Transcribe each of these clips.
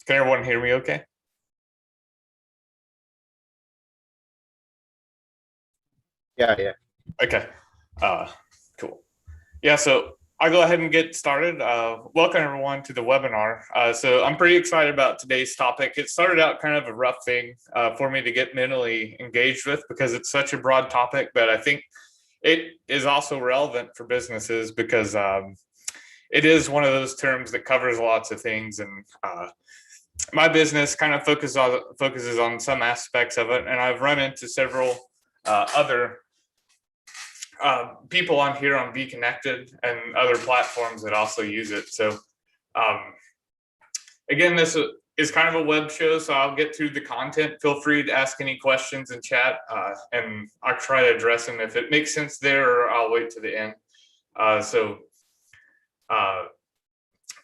Can everyone hear me okay? Yeah. Okay, cool. Yeah, so I'll go ahead and get started. Welcome everyone to the webinar. So I'm pretty excited about today's topic. It started out kind of a rough thing for me to get mentally engaged with because it's such a broad topic, but I think it is also relevant for businesses because it is one of those terms that covers lots of things, and my business kind of focuses on some aspects of it, and I've run into several other people on here on Be Connected and other platforms that also use it. So again, this is kind of a web show, so I'll get through the content. Feel free to ask any questions in chat, and I'll try to address them if it makes sense there, or I'll wait to the end.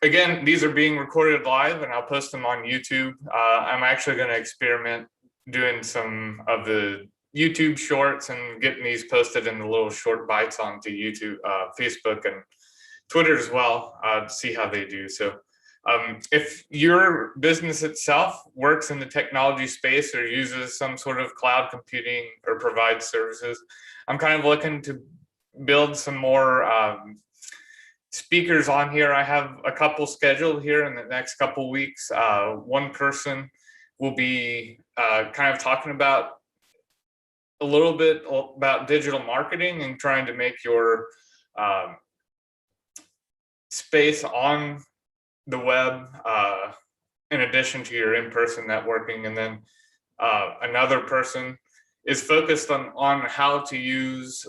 Again, these are being recorded live and I'll post them on YouTube. I'm actually going to experiment doing some of the YouTube shorts and getting these posted in the little short bites onto YouTube, Facebook, and Twitter as well to see how they do. So if your business itself works in the technology space or uses some sort of cloud computing or provides services, I'm kind of looking to build some more speakers on here. I have a couple scheduled here in the next couple weeks. One person will be kind of talking about a little bit about digital marketing and trying to make your space on the web in addition to your in-person networking. And then another person is focused on how to use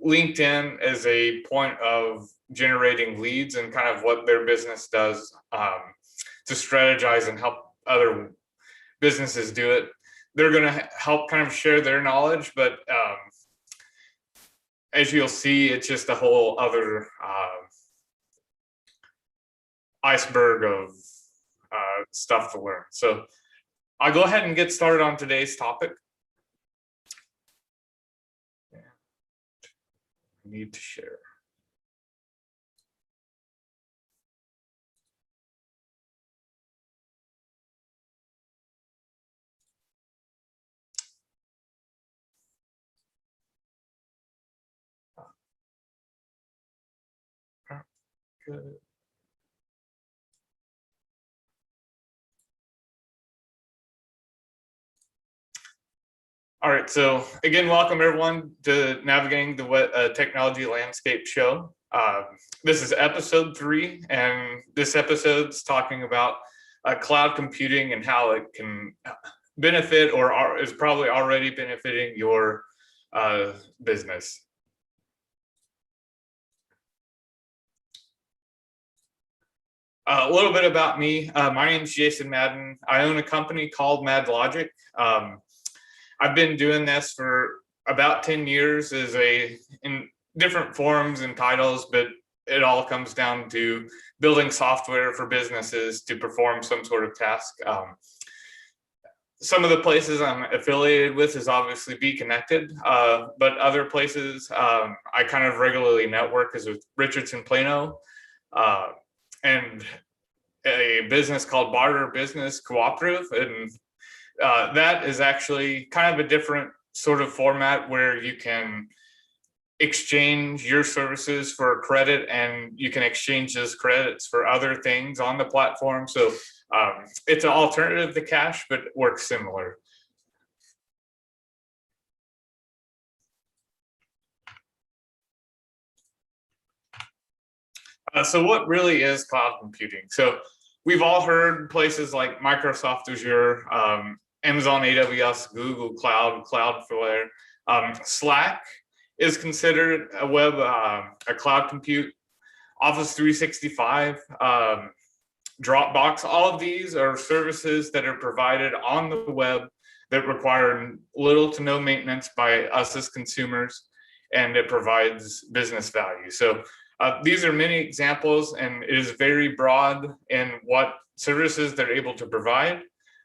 LinkedIn as a point of generating leads and kind of what their business does to strategize and help other businesses do it. They're going to help kind of share their knowledge, but as you'll see, it's just a whole other iceberg of stuff to learn. So I'll go ahead and get started on today's topic. I need to share. Good. All right, so again, welcome everyone to Navigating the Technology Landscape show. This is episode 3, and this episode's talking about cloud computing and how it can benefit or is probably already benefiting your business. A little bit about me. My name is Jason Madden. I own a company called MadLogic. I've been doing this for about 10 years in different forms and titles, but it all comes down to building software for businesses to perform some sort of task. some of the places I'm affiliated with is obviously Be Connected, but other places I kind of regularly network is with Richardson Plano, and a business called Barter Business Cooperative, and that is actually kind of a different sort of format where you can exchange your services for credit, and you can exchange those credits for other things on the platform. So it's an alternative to cash, but works similar. So what really is cloud computing? So we've all heard places like Microsoft Azure, Amazon AWS, Google Cloud, Cloudflare. Slack is considered a cloud compute. Office 365, Dropbox, all of these are services that are provided on the web that require little to no maintenance by us as consumers, and it provides business value. So these are many examples, and it is very broad in what services they're able to provide.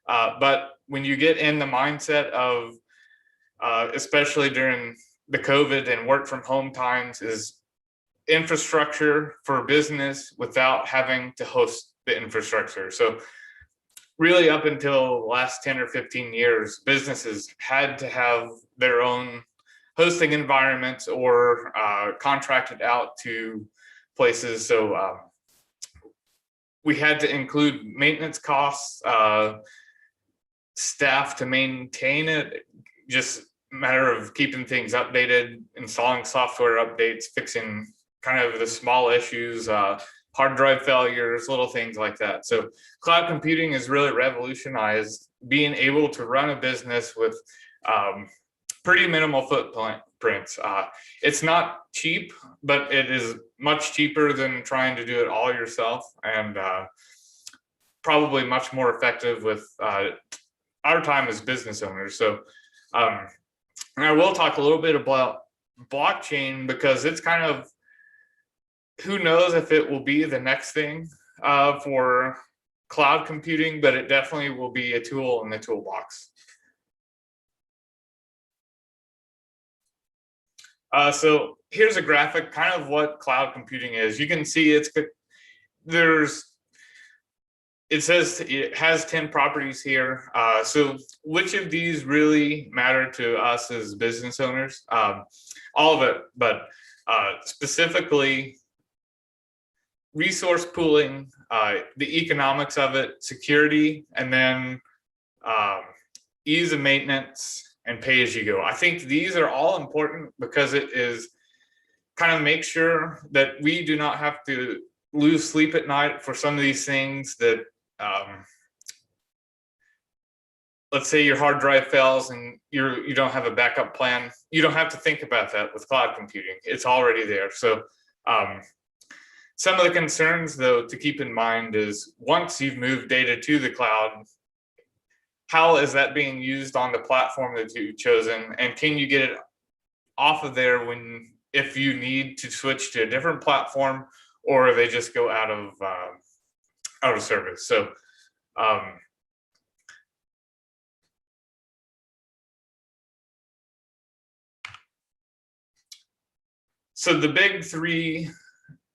But when you get in the mindset of, especially during the COVID and work from home times, is infrastructure for business without having to host the infrastructure. So really up until the last 10 or 15 years, businesses had to have their own hosting environments or contracted out to places. So we had to include maintenance costs, staff to maintain it, just a matter of keeping things updated, installing software updates, fixing kind of the small issues, hard drive failures, little things like that. So cloud computing has really revolutionized being able to run a business with pretty minimal footprints. It's not cheap, but it is much cheaper than trying to do it all yourself, and probably much more effective with our time as business owners. So and I will talk a little bit about blockchain, because it's kind of, who knows if it will be the next thing for cloud computing, but it definitely will be a tool in the toolbox. So here's a graphic, kind of what cloud computing is. You can see it says it has 10 properties here. So which of these really matter to us as business owners? All of it, but specifically resource pooling, the economics of it, security, and then ease of maintenance and pay as you go. I think these are all important because it is kind of make sure that we do not have to lose sleep at night for some of these things that, let's say your hard drive fails and you don't have a backup plan. You don't have to think about that with cloud computing. It's already there. So some of the concerns, though, to keep in mind is once you've moved data to the cloud, how is that being used on the platform that you've chosen? And can you get it off of there if you need to switch to a different platform, or they just go out of service? So so the big three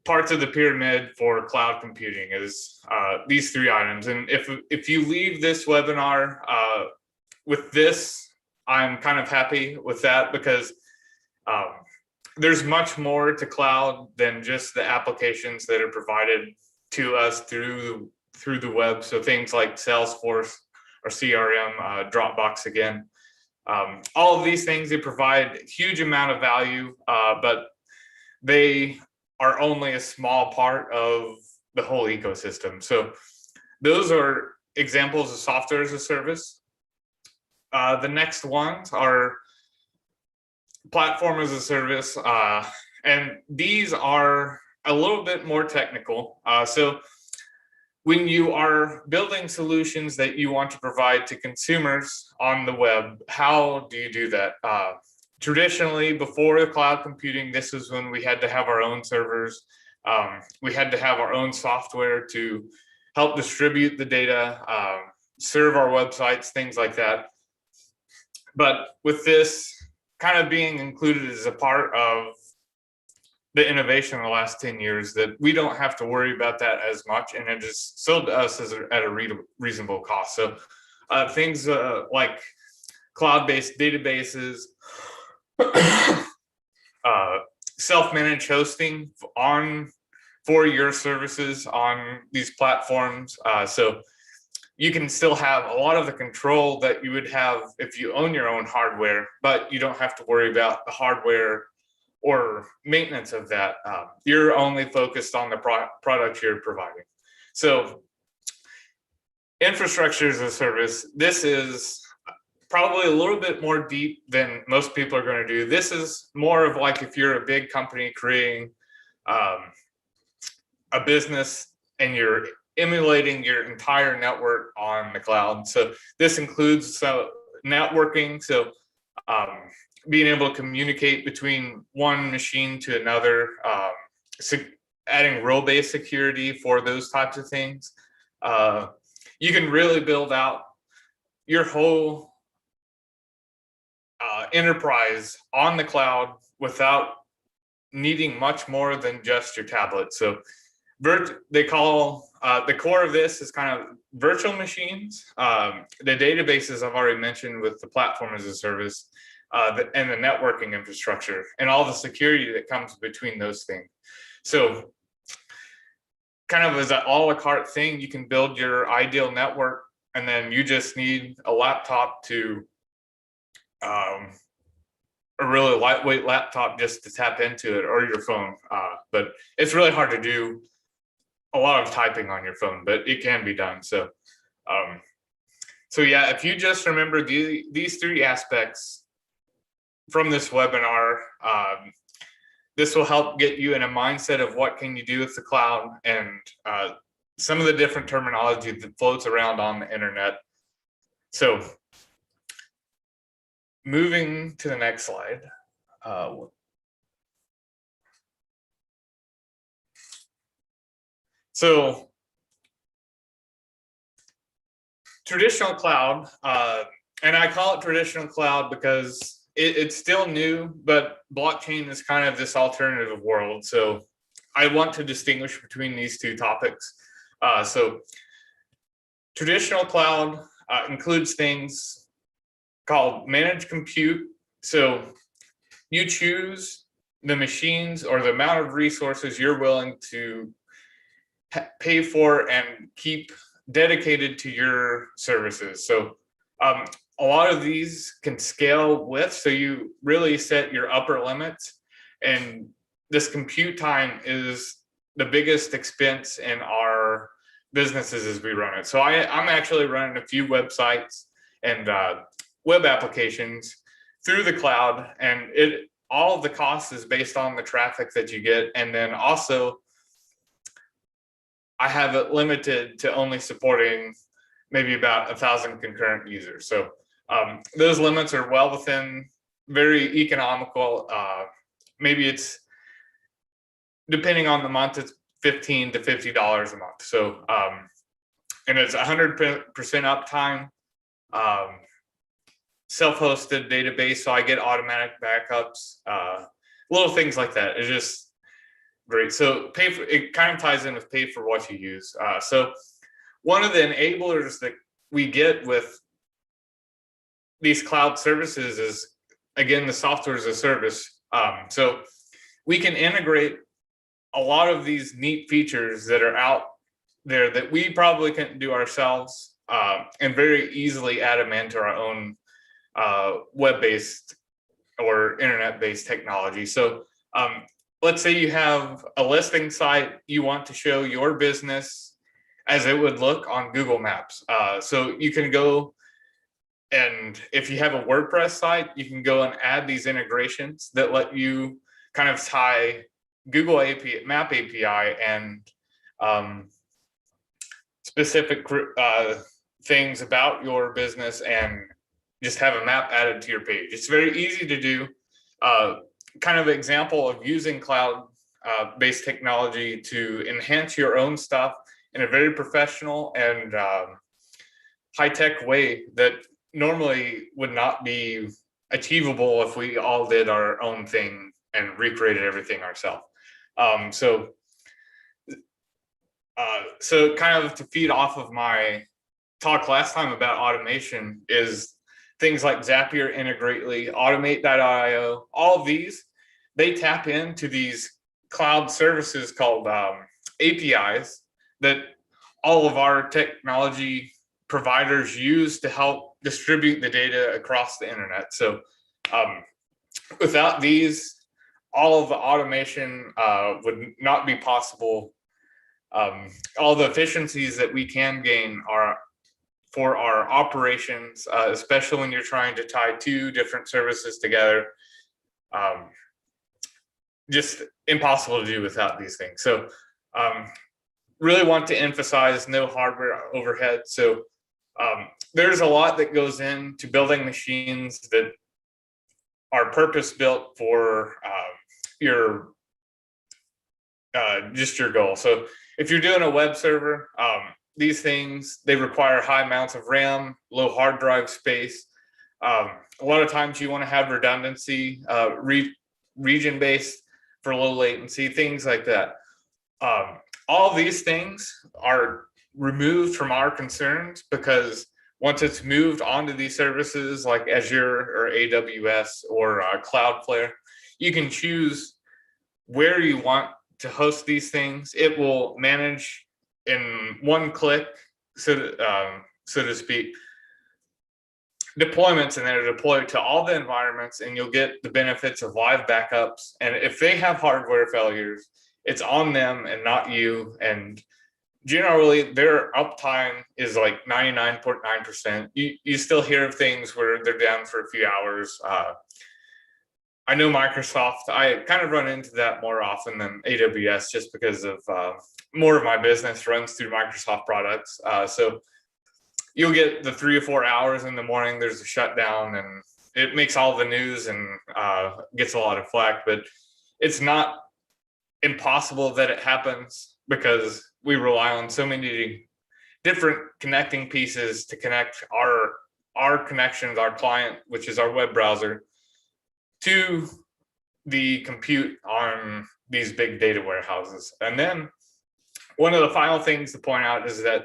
parts of the pyramid for cloud computing is these three items. And if you leave this webinar with this, I'm kind of happy with that, because there's much more to cloud than just the applications that are provided to us through the web. So things like Salesforce or CRM, Dropbox again. All of these things, they provide a huge amount of value, but they are only a small part of the whole ecosystem. So those are examples of software as a service. The next ones are platform as a service, and these are a little bit more technical. So when you are building solutions that you want to provide to consumers on the web, how do you do that? Traditionally, before the cloud computing, this is when we had to have our own servers. We had to have our own software to help distribute the data. serve our websites, things like that. But with this kind of being included as a part of the innovation in the last 10 years, that we don't have to worry about that as much, and it is sold to us as at a reasonable cost. So things like cloud-based databases, self-managed hosting for your services on these platforms. So you can still have a lot of the control that you would have if you own your own hardware, but you don't have to worry about the hardware or maintenance of that. You're only focused on the product you're providing. So infrastructure as a service, this is probably a little bit more deep than most people are going to do. This is more of like if you're a big company creating a business and you're emulating your entire network on the cloud. So this includes networking. So being able to communicate between one machine to another, adding role-based security for those types of things. You can really build out your whole enterprise on the cloud without needing much more than just your tablet. So they call the core of this is kind of virtual machines. The databases I've already mentioned with the platform as a service, and the networking infrastructure and all the security that comes between those things. So kind of as an a la carte thing, you can build your ideal network, and then you just need a laptop to a really lightweight laptop just to tap into it, or your phone. But it's really hard to do a lot of typing on your phone, but it can be done. So yeah, if you just remember these three aspects from this webinar, this will help get you in a mindset of what can you do with the cloud, and some of the different terminology that floats around on the internet. So moving to the next slide. So traditional cloud, and I call it traditional cloud because it's still new, but blockchain is kind of this alternative world. So I want to distinguish between these two topics. So traditional cloud includes things called managed compute. So you choose the machines or the amount of resources you're willing to pay for and keep dedicated to your services. So a lot of these can scale with, so you really set your upper limits, and this compute time is the biggest expense in our businesses as we run it. So I'm actually running a few websites and web applications through the cloud, and all of the cost is based on the traffic that you get. And then also I have it limited to only supporting maybe about 1,000 concurrent users. So those limits are well within very economical. Maybe it's, depending on the month, it's $15 to $50 a month. So and it's 100% uptime, self-hosted database, so I get automatic backups, little things like that. It's just great. So it kind of ties in with pay for what you use. So one of the enablers that we get with these cloud services is, again, the software as a service. So we can integrate a lot of these neat features that are out there that we probably couldn't do ourselves, and very easily add them into our own web-based or internet-based technology. So let's say you have a listing site, you want to show your business as it would look on Google Maps. So you can go, and if you have a WordPress site, you can go and add these integrations that let you kind of tie Google Map API and specific things about your business, and just have a map added to your page. It's very easy to do. Kind of example of using cloud-based technology to enhance your own stuff in a very professional and high-tech way that normally would not be achievable if we all did our own thing and recreated everything ourselves. So kind of to feed off of my talk last time about automation is things like Zapier, Integrately, Automate.io, all of these, they tap into these cloud services called APIs that all of our technology providers use to help distribute the data across the internet. So without these, all of the automation would not be possible. All the efficiencies that we can gain are for our operations, especially when you're trying to tie two different services together. Just impossible to do without these things. So really want to emphasize no hardware overhead. So there's a lot that goes into building machines that are purpose built for your just your goal. So if you're doing a web server, these things, they require high amounts of RAM, low hard drive space. A lot of times you want to have redundancy, region-based for low latency, things like that. All these things are removed from our concerns because once it's moved onto these services like Azure or AWS or Cloudflare, you can choose where you want to host these things. It will manage in one click, so to speak, deployments, and then it'll deploy to all the environments, and you'll get the benefits of live backups. And if they have hardware failures, it's on them and not you. And generally their uptime is like 99.9%. You still hear of things where they're down for a few hours. I know Microsoft, I kind of run into that more often than AWS just because of more of my business runs through Microsoft products. So you'll get the 3 or 4 hours in the morning, there's a shutdown, and it makes all the news and gets a lot of flack, but it's not impossible that it happens because we rely on so many different connecting pieces to connect our connections, our client, which is our web browser, to the compute on these big data warehouses. And then one of the final things to point out is that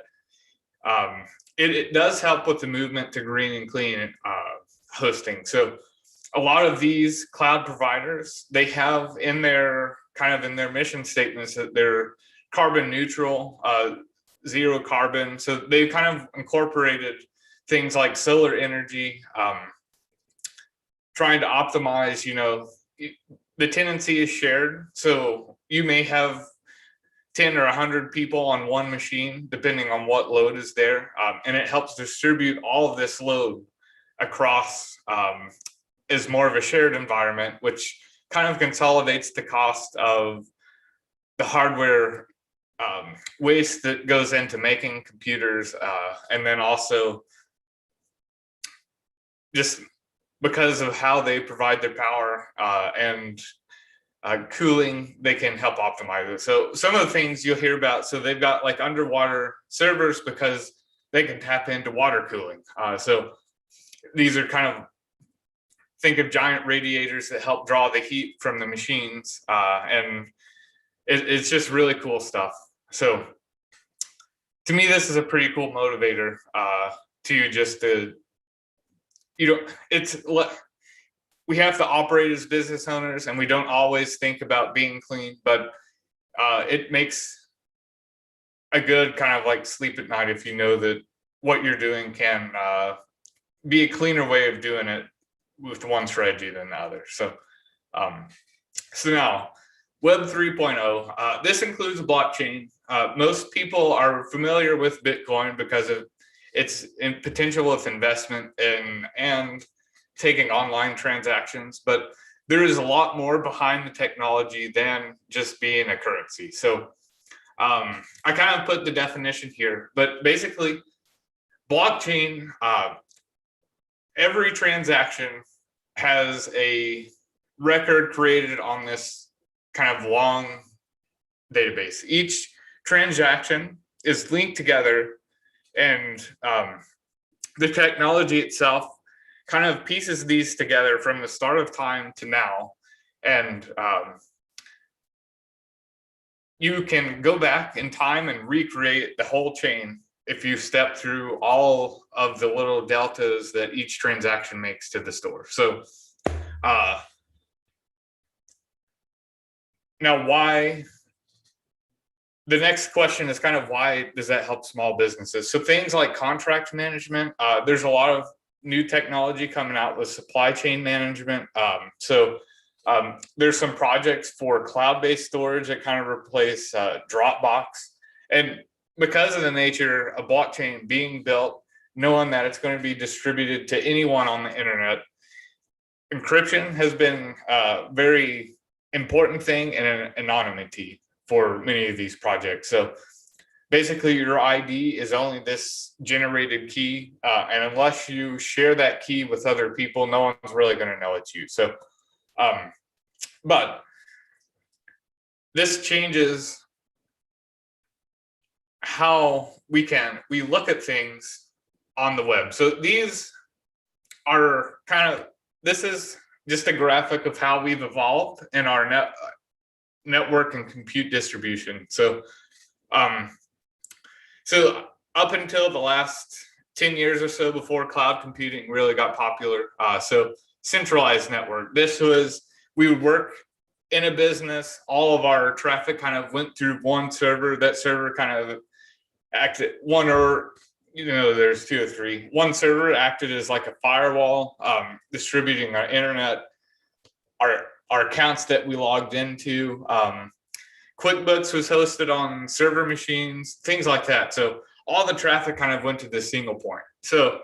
it does help with the movement to green and clean hosting. So a lot of these cloud providers, they have in their mission statements that they're carbon neutral, zero carbon. So they kind of incorporated things like solar energy, trying to optimize, the tenancy is shared. So you may have 10 or 100 people on one machine, depending on what load is there. And it helps distribute all of this load across as more of a shared environment, which kind of consolidates the cost of the hardware waste that goes into making computers. And then also just because of how they provide their power and cooling, they can help optimize it. So some of the things you'll hear about, so they've got like underwater servers because they can tap into water cooling. So these are kind of, think of giant radiators that help draw the heat from the machines. And it's just really cool stuff. So to me, this is a pretty cool motivator we have to operate as business owners, and we don't always think about being clean, but it makes a good kind of like sleep at night if you know that what you're doing can be a cleaner way of doing it with one strategy than the other. So now Web 3.0, this includes blockchain. Most people are familiar with Bitcoin because of its potential of investment and taking online transactions, but there is a lot more behind the technology than just being a currency. So I kind of put the definition here, but basically blockchain, every transaction has a record created on this kind of long database. Each transaction is linked together, and the technology itself kind of pieces these together from the start of time to now. And you can go back in time and recreate the whole chain if you step through all of the little deltas that each transaction makes to the store. So now why, the next question is kind of why does that help small businesses? So things like contract management, there's a lot of new technology coming out with supply chain management. There's some projects for cloud-based storage that kind of replace Dropbox. And because of the nature of blockchain being built, knowing that it's going to be distributed to anyone on the internet, encryption has been a very important thing, and anonymity for many of these projects. So basically your ID is only this generated key, and unless you share that key with other people, no one's really going to know it's you. So but this changes how we look at things on the web. So these are this is just a graphic of how we've evolved in our network and compute distribution. So up until the last 10 years or so, before cloud computing really got popular, so centralized network, this was, we would work in a business, all of our traffic kind of went through one server. That server kind of acted there's two or three. One server acted as like a firewall, distributing our internet, our accounts that we logged into. QuickBooks was hosted on server machines, things like that. So all the traffic kind of went to this single point. So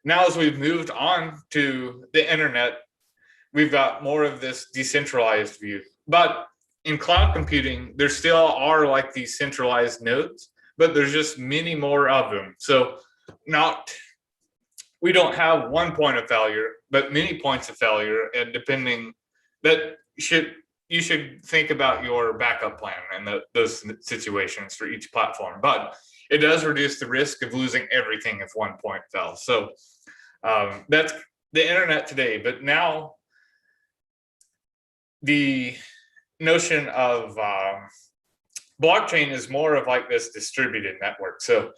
now as we've moved on to the internet, we've got more of this decentralized view. But in cloud computing, there still are like these centralized nodes, but there's just many more of them. So we don't have one point of failure, but many points of failure. And depending, you should think about your backup plan and those situations for each platform. But it does reduce the risk of losing everything if one point fell. So that's the internet today. But now the notion of blockchain is more of like this distributed network. So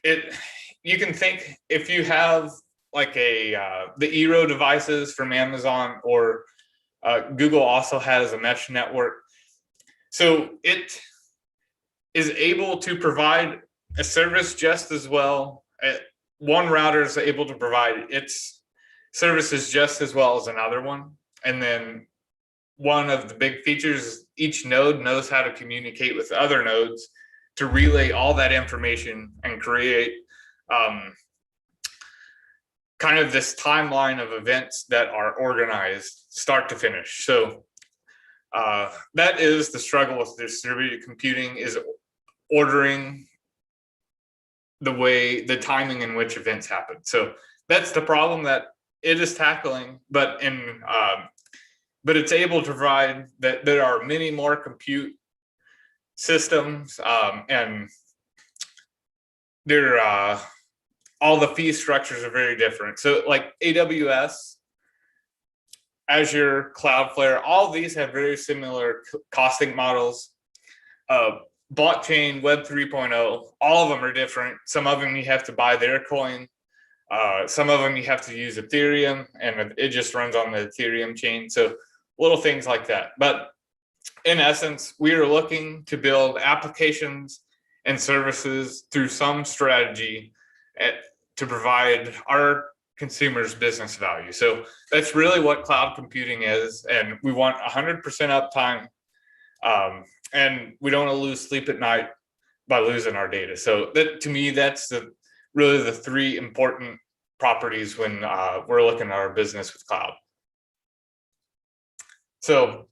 you can think, if you have like the Eero devices from Amazon, or Google also has a mesh network. So it is able to provide a service just as well. One router is able to provide its services just as well as another one. And then one of the big features is each node knows how to communicate with other nodes to relay all that information and create kind of this timeline of events that are organized start to finish. So that is the struggle with distributed computing, is ordering the timing in which events happen. So that's the problem that it is tackling, but it's able to provide that there are many more compute systems, and all the fee structures are very different. So like AWS, Azure, Cloudflare, all these have very similar costing models. Blockchain, Web 3.0, all of them are different. Some of them you have to buy their coin. Some of them you have to use Ethereum, and it just runs on the Ethereum chain. So little things like that. But in essence, we are looking to build applications and services through some strategy to provide our consumers business value. So that's really what cloud computing is. And we want 100% uptime. And we don't want to lose sleep at night by losing our data. So that, to me, that's really the three important properties when we're looking at our business with cloud. So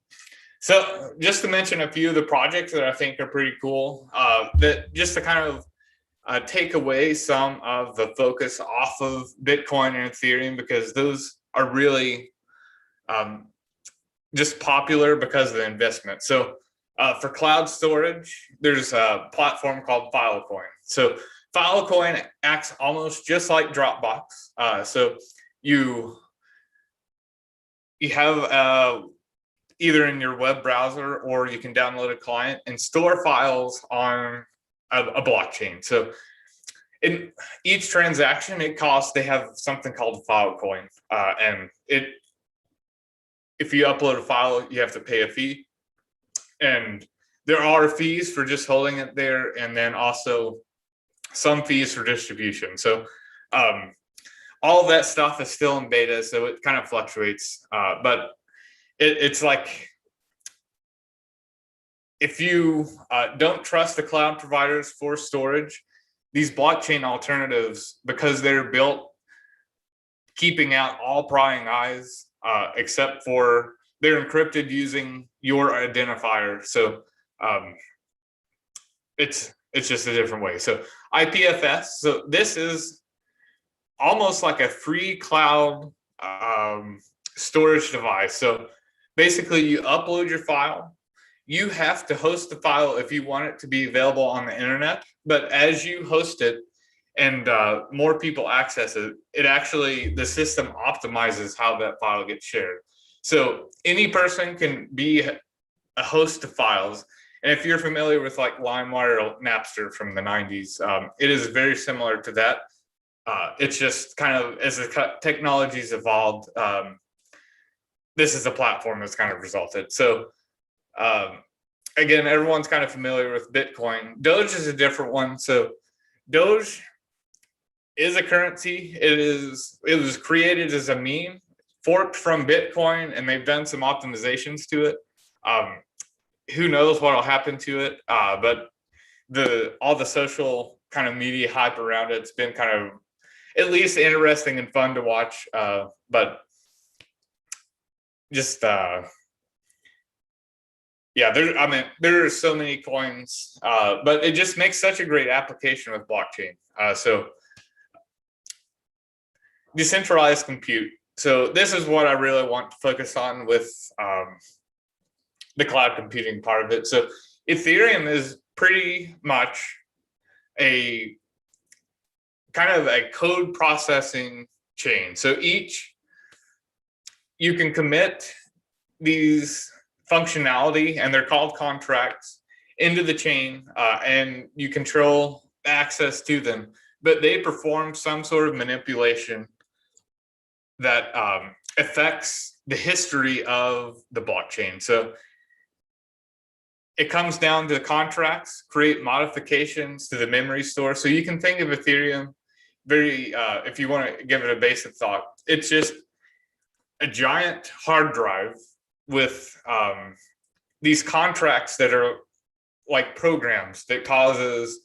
just to mention a few of the projects that I think are pretty cool, that just to kind of take away some of the focus off of Bitcoin and Ethereum, because those are really just popular because of the investment. So for cloud storage, there's a platform called Filecoin. So Filecoin acts almost just like Dropbox. So you have either in your web browser, or you can download a client and store files on a blockchain. So in each transaction, they have something called a Filecoin, and if you upload a file, you have to pay a fee, and there are fees for just holding it there, and then also some fees for distribution. So all of that stuff is still in beta, so it kind of fluctuates, but it's like, if you don't trust the cloud providers for storage, these blockchain alternatives, because they're built keeping out all prying eyes, except for they're encrypted using your identifier. So it's just a different way. So IPFS, so this is almost like a free cloud storage device. So basically you upload your file. You have to host the file if you want it to be available on the internet. But as you host it and more people access it, the system optimizes how that file gets shared. So any person can be a host of files. And if you're familiar with like LimeWire or Napster from the 90s, it is very similar to that. It's just kind of, as the technology's evolved, this is a platform that's kind of resulted. So again, everyone's kind of familiar with Bitcoin. Doge is a different one. So Doge is a currency. It was created as a meme, forked from Bitcoin, and they've done some optimizations to it. Who knows what will happen to it? But all the social kind of media hype around it's been kind of at least interesting and fun to watch. But just yeah, there are so many coins, but it just makes such a great application with blockchain. So decentralized compute. So this is what I really want to focus on with the cloud computing part of it. So Ethereum is pretty much a kind of a code processing chain. So you can commit these functionality, and they're called contracts, into the chain, and you control access to them, but they perform some sort of manipulation that affects the history of the blockchain. So it comes down to contracts, create modifications to the memory store. So you can think of Ethereum if you want to give it a basic thought, it's just a giant hard drive with these contracts that are like programs that causes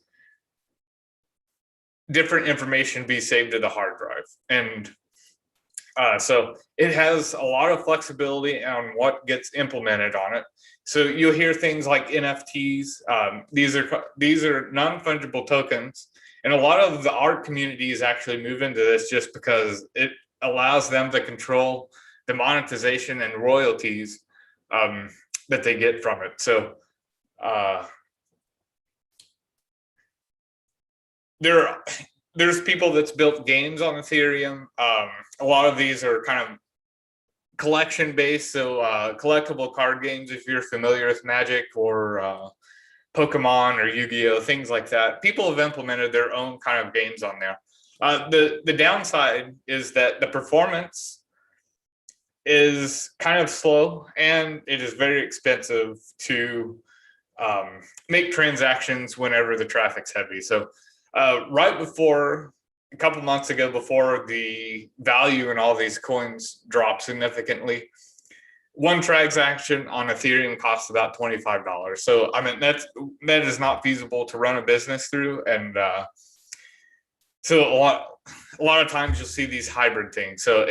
different information to be saved to the hard drive. And so it has a lot of flexibility on what gets implemented on it. So you'll hear things like NFTs. These are non-fungible tokens. And a lot of the art communities actually move into this just because it allows them to control the monetization and royalties that they get from it. So there's people that's built games on Ethereum. A lot of these are kind of collection based, so collectible card games, if you're familiar with Magic or Pokemon or Yu-Gi-Oh, things like that. People have implemented their own kind of games on there. The downside is that the performance is kind of slow, and it is very expensive to make transactions whenever the traffic's heavy. So right before, a couple months ago, before the value in all these coins dropped significantly, one transaction on Ethereum costs about $25. So I mean, that is not feasible to run a business through. And so a lot of times you'll see these hybrid things. So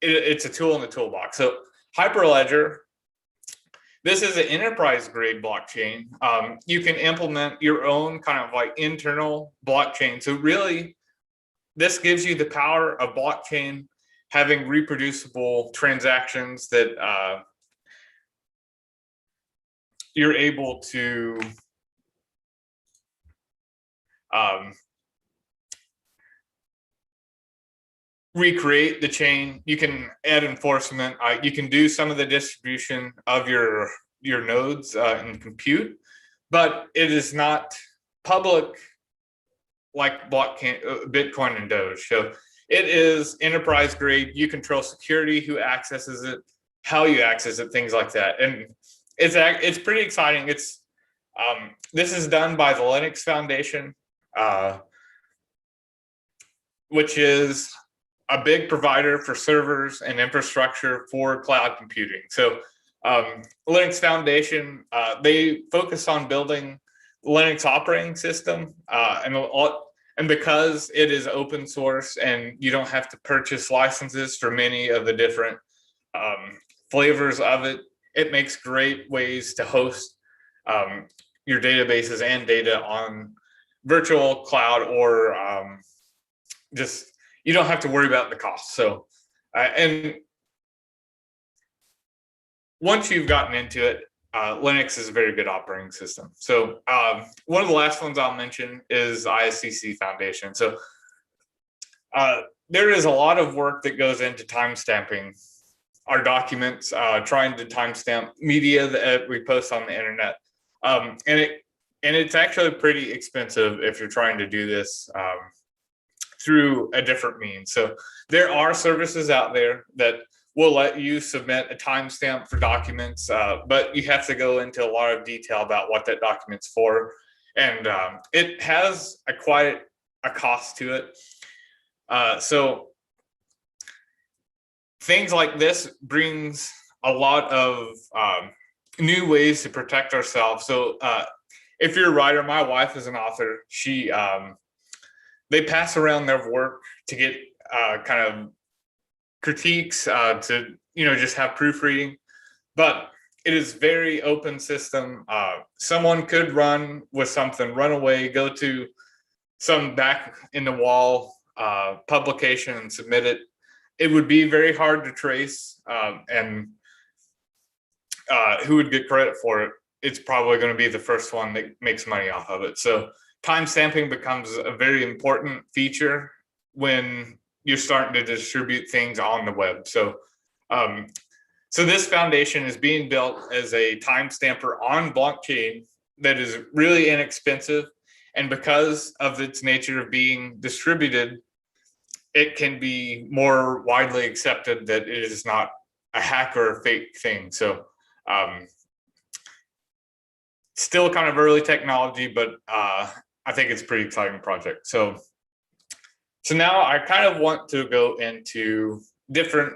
it's a tool in the toolbox. So Hyperledger, this is an enterprise grade blockchain. You can implement your own kind of like internal blockchain. So really, this gives you the power of blockchain having reproducible transactions that you're able to recreate the chain. You can add enforcement. You can do some of the distribution of your nodes in compute, but it is not public like Bitcoin and Doge. So it is enterprise grade. You control security, who accesses it, how you access it, things like that. And it's pretty exciting. This is done by the Linux Foundation, which is a big provider for servers and infrastructure for cloud computing. So Linux Foundation, they focus on building Linux operating system, and because it is open source and you don't have to purchase licenses for many of the different flavors of it, it makes great ways to host your databases and data on virtual cloud, or just you don't have to worry about the cost. So and once you've gotten into it, Linux is a very good operating system. So one of the last ones I'll mention is ISCC Foundation. So there is a lot of work that goes into timestamping our documents, trying to timestamp media that we post on the internet. And it's actually pretty expensive if you're trying to do this through a different means. So there are services out there that will let you submit a timestamp for documents, but you have to go into a lot of detail about what that document's for. And it has quite a cost to it. So things like this brings a lot of new ways to protect ourselves. So if you're a writer, my wife is an author. They pass around their work to get kind of critiques, to just have proofreading, but it is very open system. Someone could run with something, run away, go to some back in the wall publication and submit it. It would be very hard to trace, and who would get credit for it? It's probably going to be the first one that makes money off of it. So timestamping becomes a very important feature when you're starting to distribute things on the web. So so this foundation is being built as a timestamper on blockchain that is really inexpensive. And because of its nature of being distributed, it can be more widely accepted that it is not a hack or a fake thing. So still kind of early technology, but I think it's a pretty exciting project. So now I kind of want to go into different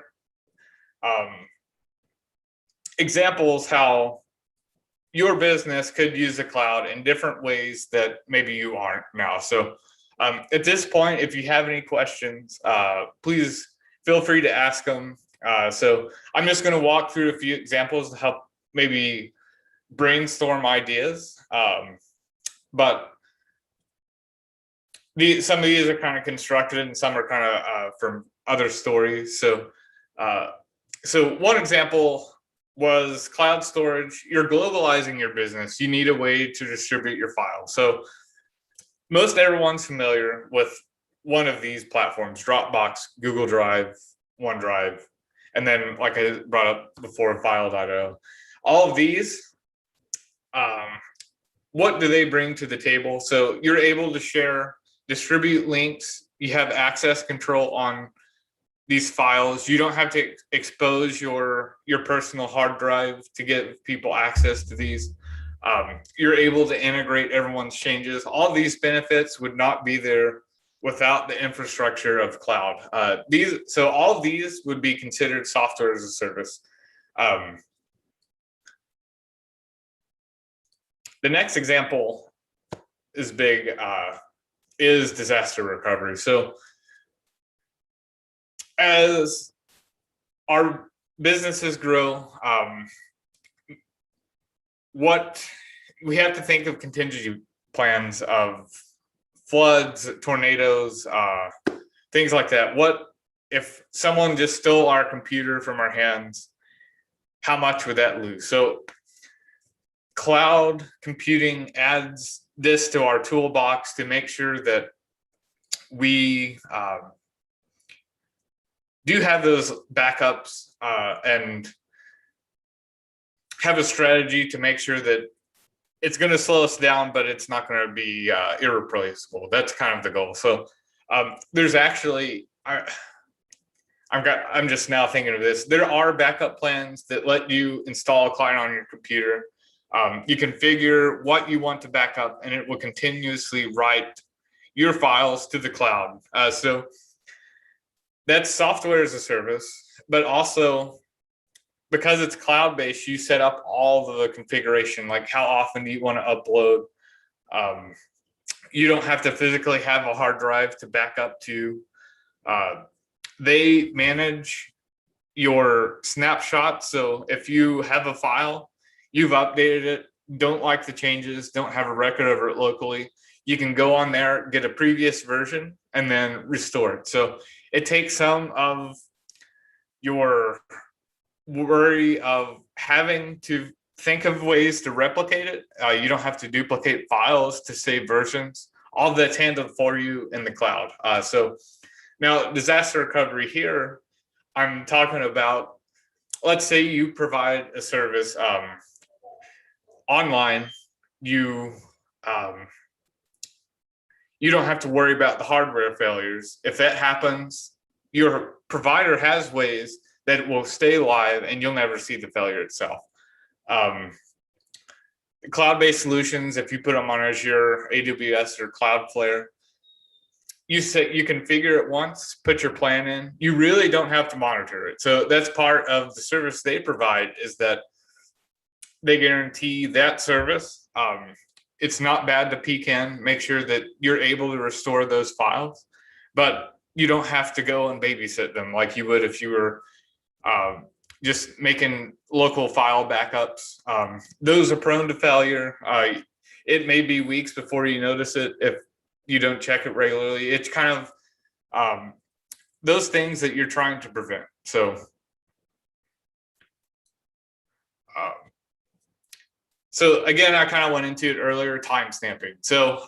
examples how your business could use the cloud in different ways that maybe you aren't now. So at this point, if you have any questions, please feel free to ask them. So I'm just going to walk through a few examples to help maybe brainstorm ideas. But some of these are kind of constructed and some are kind of from other stories. So one example was cloud storage. You're globalizing your business. You need a way to distribute your files. So most everyone's familiar with one of these platforms: Dropbox, Google Drive, OneDrive, and then, like I brought up before, File.io. All of these, what do they bring to the table? So you're able to share, distribute links. You have access control on these files. You don't have to expose your personal hard drive to give people access to these. You're able to integrate everyone's changes. All these benefits would not be there without the infrastructure of cloud. So all of these would be considered software as a service. The next example is big, is disaster recovery. So as our businesses grow, what we have to think of contingency plans of floods, tornadoes, things like that. What if someone just stole our computer from our hands? How much would that lose? So cloud computing adds this to our toolbox to make sure that we do have those backups and have a strategy to make sure that it's going to slow us down, but it's not going to be irreplaceable. That's kind of the goal. So there's actually, I'm just now thinking of this. There are backup plans that let you install a client on your computer. You configure what you want to back up, and it will continuously write your files to the cloud. So that's software as a service, but also because it's cloud-based, you set up all the configuration, like how often do you want to upload. You don't have to physically have a hard drive to back up to. They manage your snapshots. So if you have a file, you've updated it, don't like the changes, don't have a record of it locally, you can go on there, get a previous version, and then restore it. So it takes some of your worry of having to think of ways to replicate it. You don't have to duplicate files to save versions. All that's handled for you in the cloud. So now disaster recovery here, I'm talking about, let's say you provide a service online, you don't have to worry about the hardware failures. If that happens, your provider has ways that it will stay live and you'll never see the failure itself. Cloud-based solutions, if you put them on Azure, AWS, or Cloudflare, you configure it once, put your plan in. You really don't have to monitor it. So that's part of the service they provide, is that they guarantee that service. It's not bad to peek in, make sure that you're able to restore those files, but you don't have to go and babysit them like you would if you were just making local file backups. Those are prone to failure. It may be weeks before you notice it if you don't check it regularly. It's kind of those things that you're trying to prevent. So again, I kind of went into it earlier, timestamping. So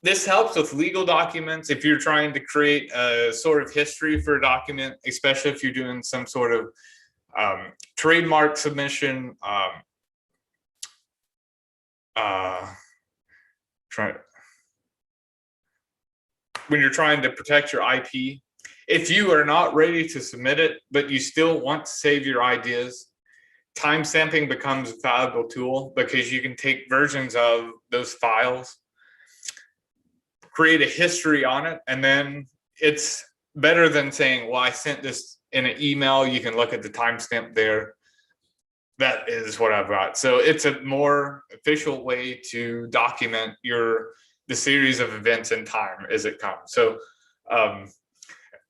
this helps with legal documents. If you're trying to create a sort of history for a document, especially if you're doing some sort of trademark submission, when you're trying to protect your IP, if you are not ready to submit it, but you still want to save your ideas, timestamping becomes a valuable tool, because you can take versions of those files, create a history on it, and then it's better than saying, well, I sent this in an email, you can look at the timestamp there. That is what I've got. So it's a more official way to document the series of events in time as it comes. So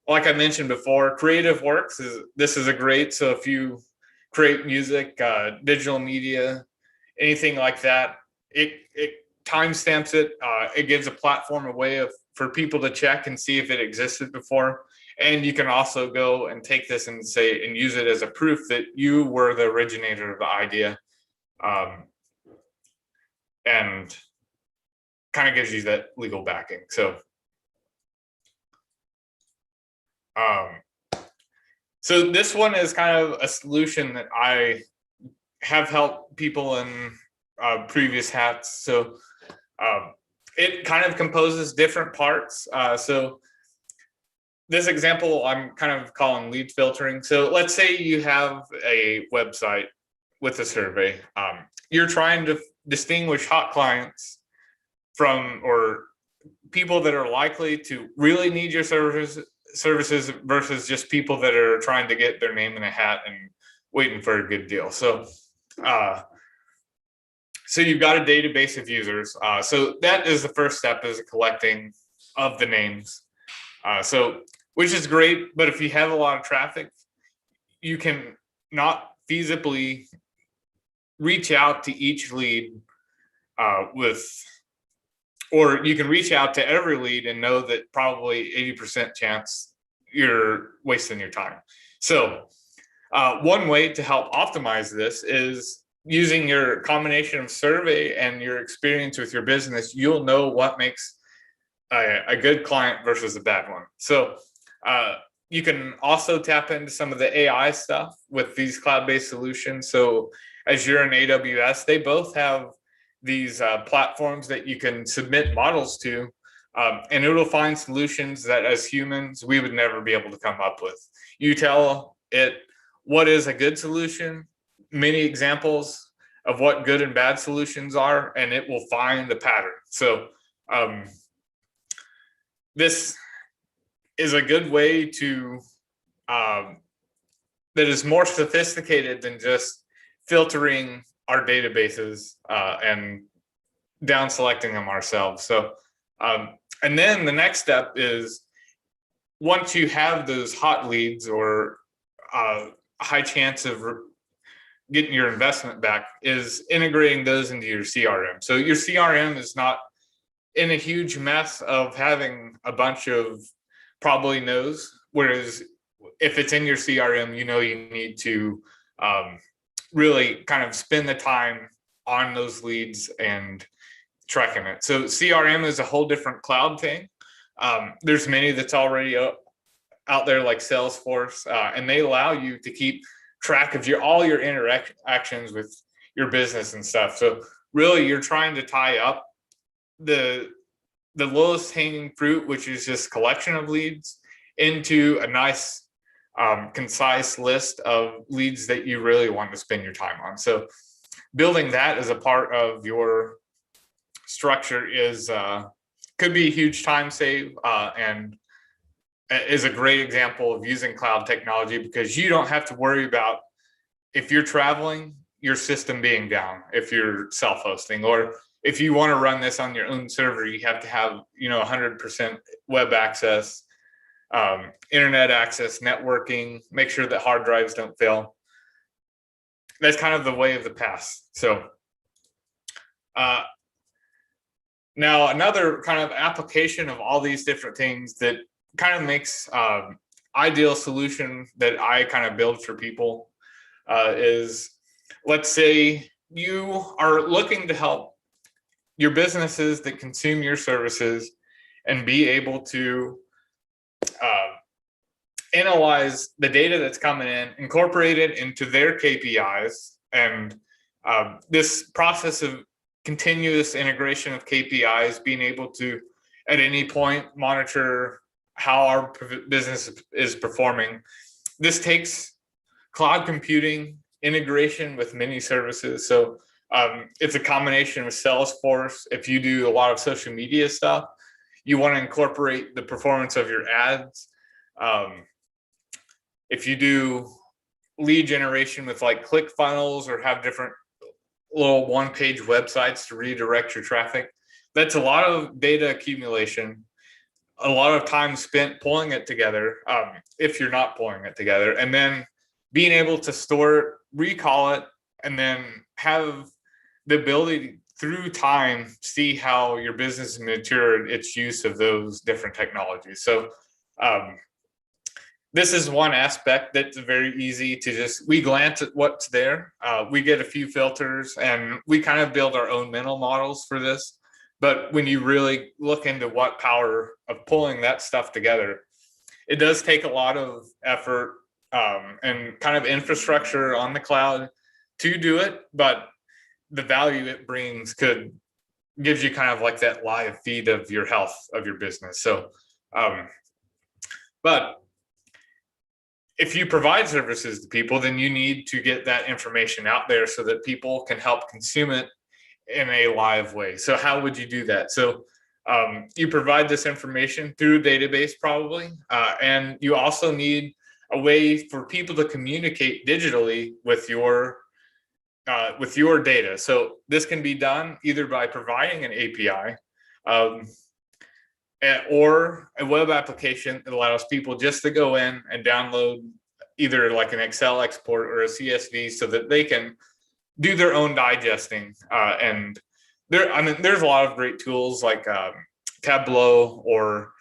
like I mentioned before, Creative Works this is a great, so if you create music, digital media, anything like that, it timestamps it. It gives a platform, a way for people to check and see if it existed before. And you can also go and take this and use it as a proof that you were the originator of the idea. And kind of gives you that legal backing. So so this one is kind of a solution that I have helped people in previous hats. So it kind of composes different parts. So this example I'm kind of calling lead filtering. So let's say you have a website with a survey. You're trying to distinguish hot clients from, or people that are likely to really need your services versus just people that are trying to get their name in a hat and waiting for a good deal. So so you've got a database of users. So that is the first step, is collecting of the names. So which is great, but if you have a lot of traffic, you can not feasibly reach out to each lead or you can reach out to every lead and know that probably 80% chance you're wasting your time. So one way to help optimize this is using your combination of survey and your experience with your business, you'll know what makes a good client versus a bad one. So you can also tap into some of the AI stuff with these cloud-based solutions. So Azure and AWS, they both have these platforms that you can submit models to, and it'll find solutions that as humans, we would never be able to come up with. You tell it what is a good solution, many examples of what good and bad solutions are, and it will find the pattern. So this is a good way to that is more sophisticated than just filtering our databases and down selecting them ourselves. So and then the next step is, once you have those hot leads or high chance of getting your investment back, is integrating those into your CRM. So your CRM is not in a huge mess of having a bunch of probably no's, whereas if it's in your CRM, you know you need to really kind of spend the time on those leads and tracking it. So CRM is a whole different cloud thing. There's many that's already out there, like Salesforce, and they allow you to keep track of all your interactions with your business and stuff. So really, you're trying to tie up the lowest hanging fruit, which is just collection of leads, into a nice concise list of leads that you really want to spend your time on. So building that as a part of your structure is could be a huge time save, and is a great example of using cloud technology, because you don't have to worry about, if you're traveling, your system being down if you're self-hosting, or if you want to run this on your own server, you have to have 100% web access, internet access, networking, make sure that hard drives don't fail. That's kind of the way of the past. So now another kind of application of all these different things that kind of makes ideal solution that I kind of build for people is, let's say you are looking to help your businesses that consume your services and be able to analyze the data that's coming in, incorporate it into their KPIs, and this process of continuous integration of KPIs, being able to at any point monitor how our business is performing. This takes cloud computing integration with many services. So it's a combination of Salesforce. If you do a lot of social media stuff, you want to incorporate the performance of your ads. If you do lead generation with like ClickFunnels, or have different little one-page websites to redirect your traffic, that's a lot of data accumulation, a lot of time spent pulling it together, if you're not pulling it together, and then being able to store it, recall it, and then have the ability through time see how your business matured its use of those different technologies. So this is one aspect that's very easy to just, we glance at what's there, we get a few filters, and we kind of build our own mental models for this. But when you really look into what power of pulling that stuff together, it does take a lot of effort and kind of infrastructure on the cloud to do it. But the value it brings gives you kind of like that live feed of your health of your business. So, but if you provide services to people, then you need to get that information out there so that people can help consume it in a live way. So how would you do that? So you provide this information through a database probably, and you also need a way for people to communicate digitally with your data. So this can be done either by providing an API or a web application that allows people just to go in and download either like an Excel export or a CSV so that they can do their own digesting. And there's a lot of great tools like Tableau, or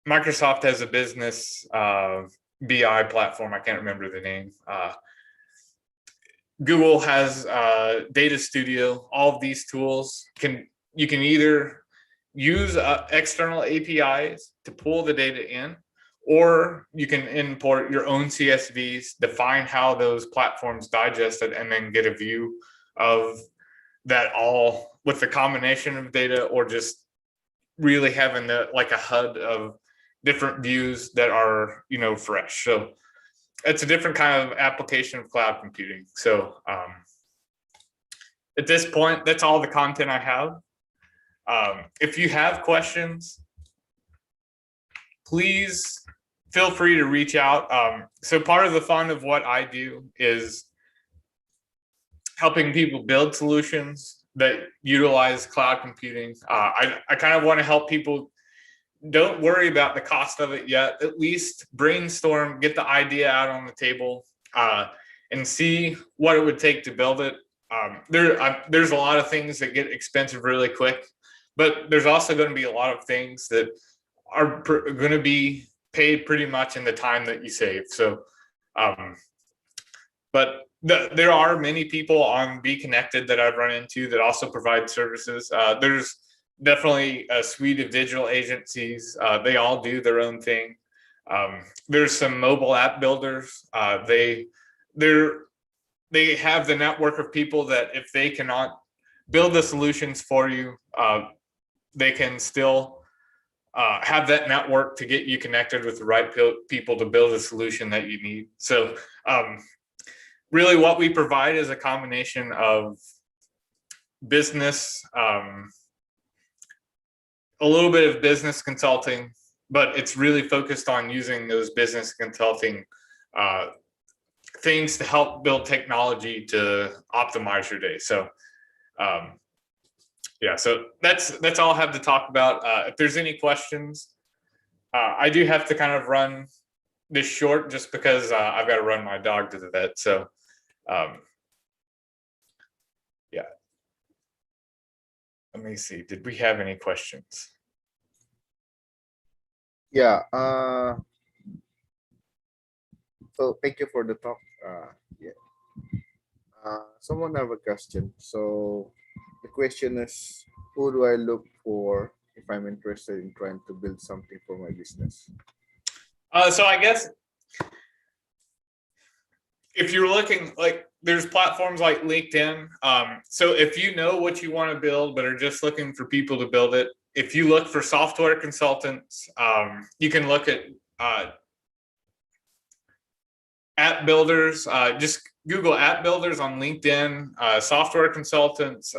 Microsoft has a business BI platform. I can't remember the name. Google has Data Studio. All of these tools you can either use external APIs to pull the data in, or you can import your own CSVs, define how those platforms digest it, and then get a view of that all with the combination of data, or just really having like a HUD of different views that are, fresh. So it's a different kind of application of cloud computing. So at this point, that's all the content I have. If you have questions, please feel free to reach out. So part of the fun of what I do is helping people build solutions that utilize cloud computing. I kind of want to help people. Don't worry about the cost of it yet. At least brainstorm, get the idea out on the table, and see what it would take to build it. There's a lot of things that get expensive really quick, but there's also going to be a lot of things that are going to be paid pretty much in the time that you save. So, but there are many people on Be Connected that I've run into that also provide services. There's definitely a suite of digital agencies. They all do their own thing. There's some mobile app builders. They have the network of people that if they cannot build the solutions for you, they can still have that network to get you connected with the right people to build a solution that you need. So really what we provide is a combination of business, a little bit of business consulting, but it's really focused on using those business consulting things to help build technology to optimize your day. So yeah, so that's all I have to talk about. If there's any questions, I do have to kind of run this short just because I've got to run my dog to the vet. So yeah. Let me see. Did we have any questions? Yeah. So thank you for the talk. Yeah. Someone have a question. So the question is, who do I look for if I'm interested in trying to build something for my business? So I guess if you're looking, like, there's platforms like LinkedIn. So if you know what you want to build but are just looking for people to build it, if you look for software consultants, you can look at app builders. Just Google app builders on LinkedIn, software consultants,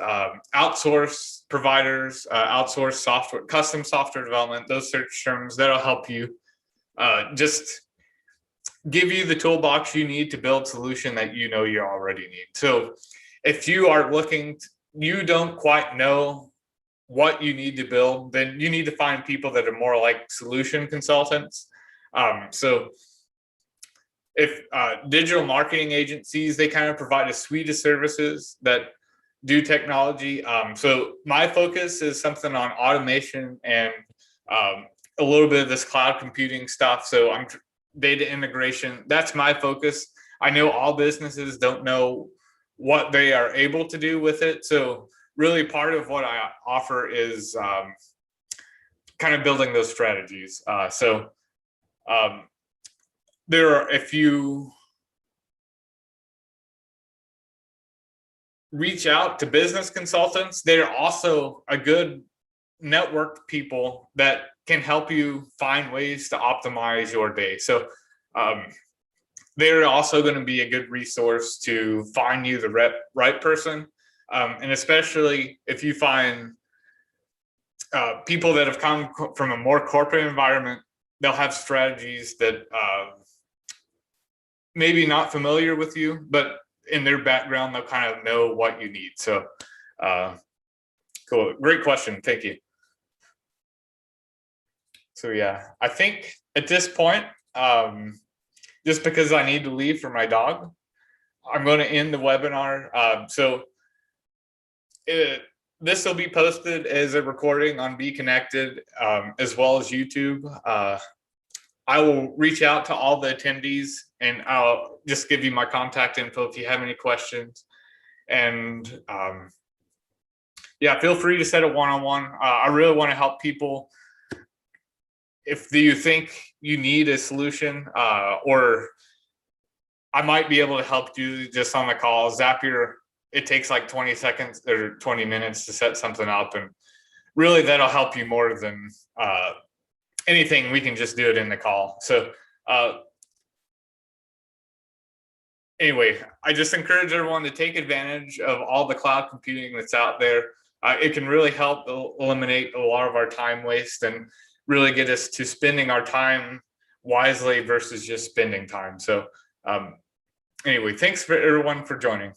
outsource providers, outsource software, custom software development, those search terms that'll help you just give you the toolbox you need to build solution that you know you already need. So if you are looking, you don't quite know what you need to build, then you need to find people that are more like solution consultants. So if digital marketing agencies, they kind of provide a suite of services that do technology. So my focus is something on automation and a little bit of this cloud computing stuff. So I'm data integration. That's my focus. I know all businesses don't know what they are able to do with it. So really part of what I offer is kind of building those strategies. There are, if you reach out to business consultants, they're also a good network people that can help you find ways to optimize your day. So they're also going to be a good resource to find you the right person. And especially if you find people that have come from a more corporate environment, they'll have strategies that maybe not familiar with you, but in their background, they'll kind of know what you need. So cool. Great question. Thank you. So yeah, I think at this point, just because I need to leave for my dog, I'm going to end the webinar. This will be posted as a recording on Be Connected, as well as YouTube. I will reach out to all the attendees and I'll just give you my contact info if you have any questions. And yeah, feel free to set a one-on-one. I really want to help people. If you think you need a solution, or I might be able to help you just on the call. Zapier, it takes like 20 seconds or 20 minutes to set something up, and really that'll help you more than anything. We can just do it in the call. So anyway, I just encourage everyone to take advantage of all the cloud computing that's out there. It can really help eliminate a lot of our time waste and really get us to spending our time wisely versus just spending time. So anyway, thanks for everyone for joining.